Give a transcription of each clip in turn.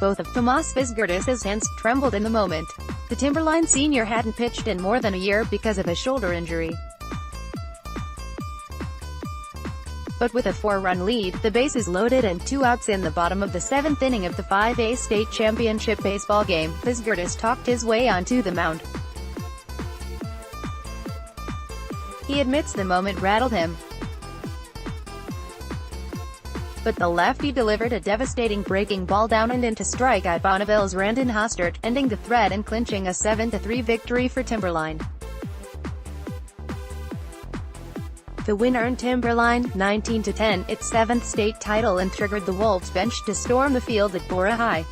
Both of Tomas Vizgirdas' hands trembled in the moment. The Timberline senior hadn't pitched in more than a year because of a shoulder injury. But with a 4-run lead, the bases loaded and 2 outs in the bottom of the 7th inning of the 5A state championship baseball game, Vizgirdas talked his way onto the mound. He admits the moment rattled him. But the lefty delivered a devastating breaking ball down and into strikeout Bonneville's Randon Hostert, ending the threat and clinching a 7-3 victory for Timberline. The win earned Timberline, 19-10, its 7th state title and triggered the Wolves bench to storm the field at Bora High.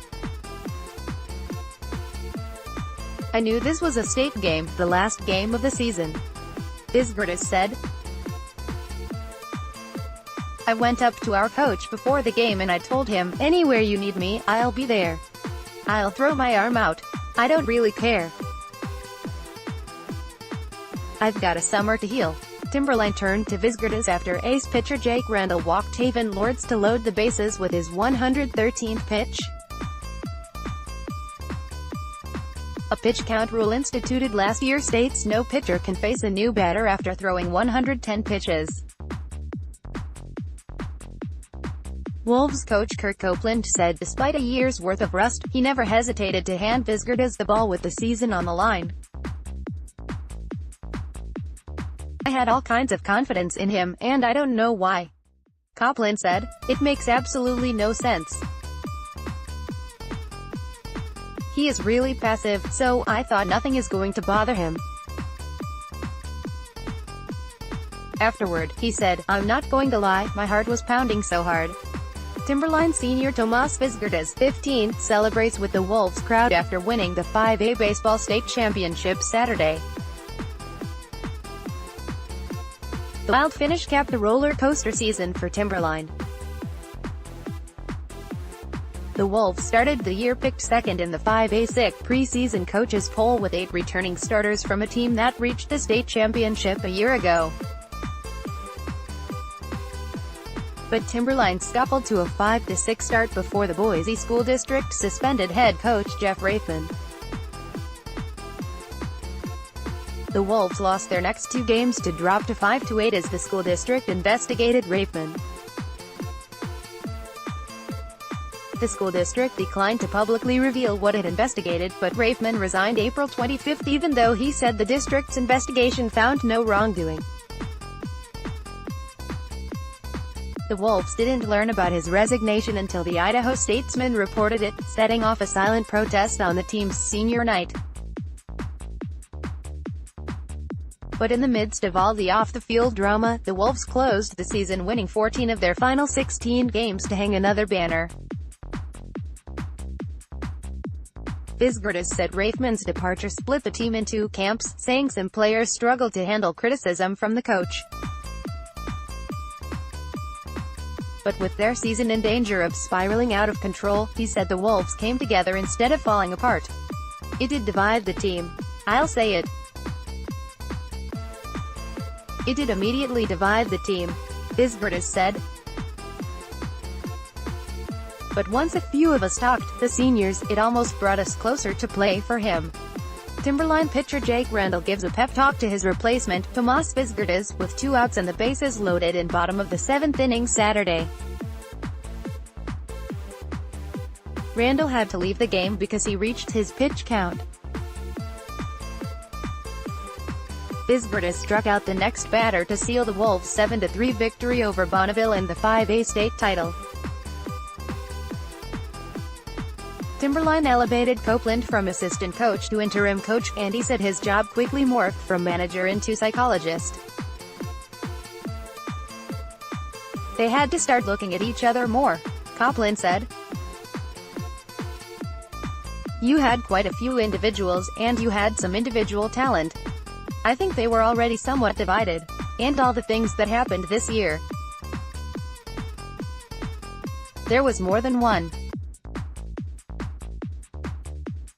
"I knew this was a state game, the last game of the season," Vizgirdas said. "I went up to our coach before the game and I told him, anywhere you need me, I'll be there. I'll throw my arm out. I don't really care. I've got a summer to heal." Timberline turned to Vizgirdas after ace pitcher Jake Randall walked Haven Lords to load the bases with his 113th pitch. A pitch count rule instituted last year states no pitcher can face a new batter after throwing 110 pitches. Wolves coach Kurt Copeland said despite a year's worth of rust, he never hesitated to hand Vizgirdas the ball with the season on the line. "I had all kinds of confidence in him, and I don't know why," Copeland said. "It makes absolutely no sense. He is really passive, so I thought nothing is going to bother him." Afterward, he said, "I'm not going to lie, my heart was pounding so hard." Timberline senior Tomas Vizgirdas, 15, celebrates with the Wolves crowd after winning the 5A baseball state championship Saturday. The wild finish capped the roller coaster season for Timberline. The Wolves started the year picked second in the 5A SIC preseason coaches poll with 8 returning starters from a team that reached the state championship a year ago. But Timberline scuffled to a 5-6 start before the Boise School District suspended head coach Jeff Raifman. The Wolves lost their next 2 games to drop to 5-8 as the school district investigated Raifman. The school district declined to publicly reveal what it investigated, but Raifman resigned April 25 even though he said the district's investigation found no wrongdoing. The Wolves didn't learn about his resignation until the Idaho Statesman reported it, setting off a silent protest on the team's senior night. But in the midst of all the off-the-field drama, the Wolves closed the season winning 14 of their final 16 games to hang another banner. Vizgirdas said Raifman's departure split the team in 2 camps, saying some players struggled to handle criticism from the coach. But with their season in danger of spiraling out of control, he said the Wolves came together instead of falling apart. "It did divide the team. I'll say it. It did immediately divide the team," Vizgirdas said. "But once a few of us talked, the seniors, it almost brought us closer to play for him." Timberline pitcher Jake Randall gives a pep talk to his replacement, Tomas Vizgirdas, with 2 outs and the bases loaded in bottom of the 7th inning Saturday. Randall had to leave the game because he reached his pitch count. Vizgirdas struck out the next batter to seal the Wolves' 7-3 victory over Bonneville in the 5A state title. Timberline elevated Copeland from assistant coach to interim coach, and he said his job quickly morphed from manager into psychologist. "They had to start looking at each other more," Copeland said. "You had quite a few individuals, and you had some individual talent. I think they were already somewhat divided. And all the things that happened this year. There was more than one.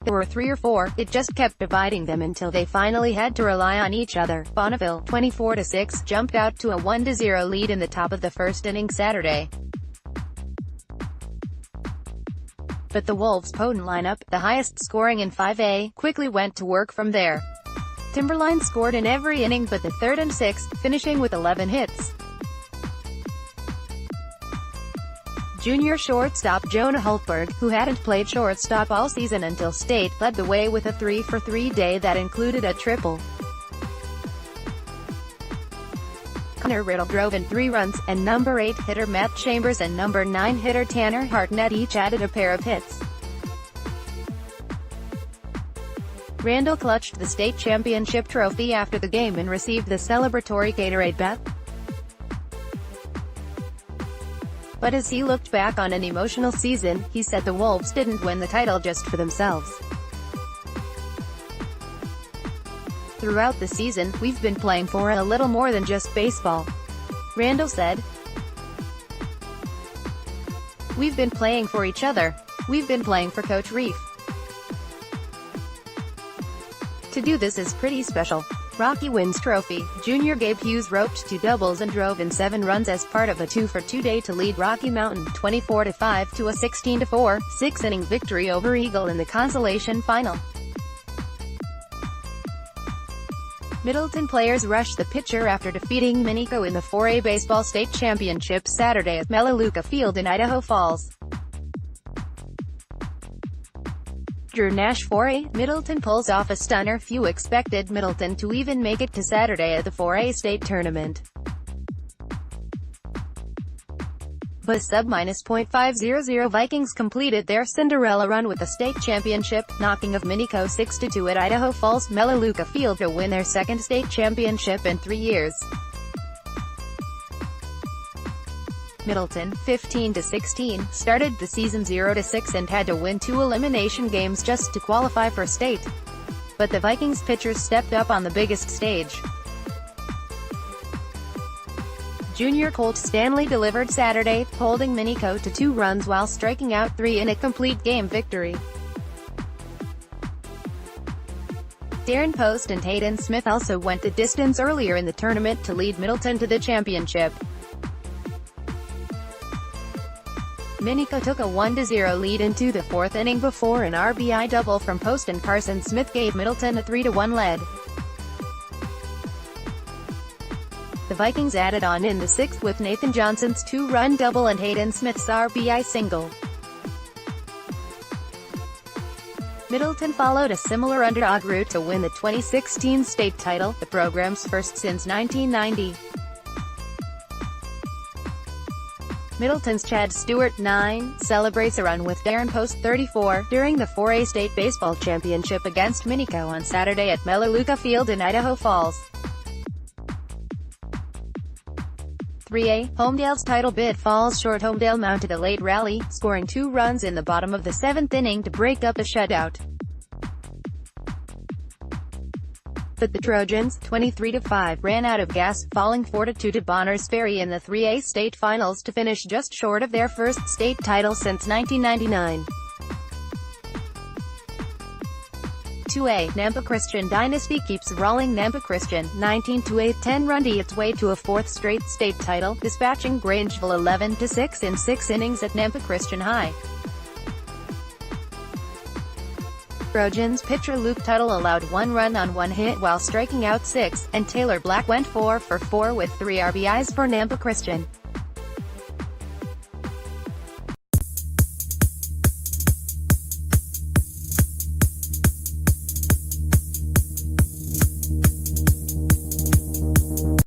There were 3 or 4, it just kept dividing them until they finally had to rely on each other." Bonneville, 24-6, jumped out to a 1-0 lead in the top of the 1st inning Saturday. but the Wolves' potent lineup, the highest scoring in 5A, quickly went to work from there. Timberline scored in every inning but the third and sixth, finishing with 11 hits. Junior shortstop Jonah Hultberg, who hadn't played shortstop all season until state, led the way with a 3-for-3 day that included a triple. Connor Riddle drove in 3 runs, and number 8 hitter Matt Chambers and number 9 hitter Tanner Hartnett each added a pair of hits. Randall clutched the state championship trophy after the game and received the celebratory Gatorade bath. But as he looked back on an emotional season, he said the Wolves didn't win the title just for themselves. Throughout the season, we've been playing for a little more than just baseball. Randall said. We've been playing for each other. We've been playing for Coach Reef. To do this is pretty special. Rocky wins trophy. Junior Gabe Hughes roped 2 doubles and drove in 7 runs as part of a 2-for-2 day to lead Rocky Mountain 24-5 to a 16-4, 6-inning victory over Eagle in the consolation final. Middleton players rushed the pitcher after defeating Minico in the 4A Baseball State Championship Saturday at Melaleuca Field in Idaho Falls. Drew Nash 4A, Middleton pulls off a stunner. Few expected Middleton to even make it to Saturday at the 4A state tournament. But sub-.500 Vikings completed their Cinderella run with the state championship, knocking off Minico 6-2 at Idaho Falls Melaleuca Field to win their second state championship in 3 years. Middleton, 15-16, started the season 0-6 and had to win 2 elimination games just to qualify for state. But the Vikings pitchers stepped up on the biggest stage. Junior Colt Stanley delivered Saturday, holding Minico to 2 runs while striking out 3 in a complete game victory. Darren Post and Hayden Smith also went the distance earlier in the tournament to lead Middleton to the championship. Minico took a 1-0 lead into the 4th inning before an RBI double from Post and Carson Smith gave Middleton a 3-1 lead. The Vikings added on in the 6th with Nathan Johnson's 2-run double and Hayden Smith's RBI single. Middleton followed a similar underdog route to win the 2016 state title, the program's first since 1990. Middleton's Chad Stewart, 9, celebrates a run with Darren Post, 34, during the 4A State Baseball Championship against Minico on Saturday at Melaleuca Field in Idaho Falls. 3A, Homedale's title bid falls short. Homedale mounted a late rally, scoring 2 runs in the bottom of the 7th inning to break up the shutout. But the Trojans, 23-5, ran out of gas, falling 4-2 to Bonners Ferry in the 3A state finals to finish just short of their first state title since 1999. 2A, Nampa Christian dynasty keeps rolling. Nampa Christian, 19-8, 10-run its way to a 4th straight state title, dispatching Grangeville 11-6 in 6 innings at Nampa Christian High. Trojans pitcher Luke Tuttle allowed 1 run on 1 hit while striking out 6, and Taylor Black went 4 for 4 with 3 RBIs for Nampa Christian.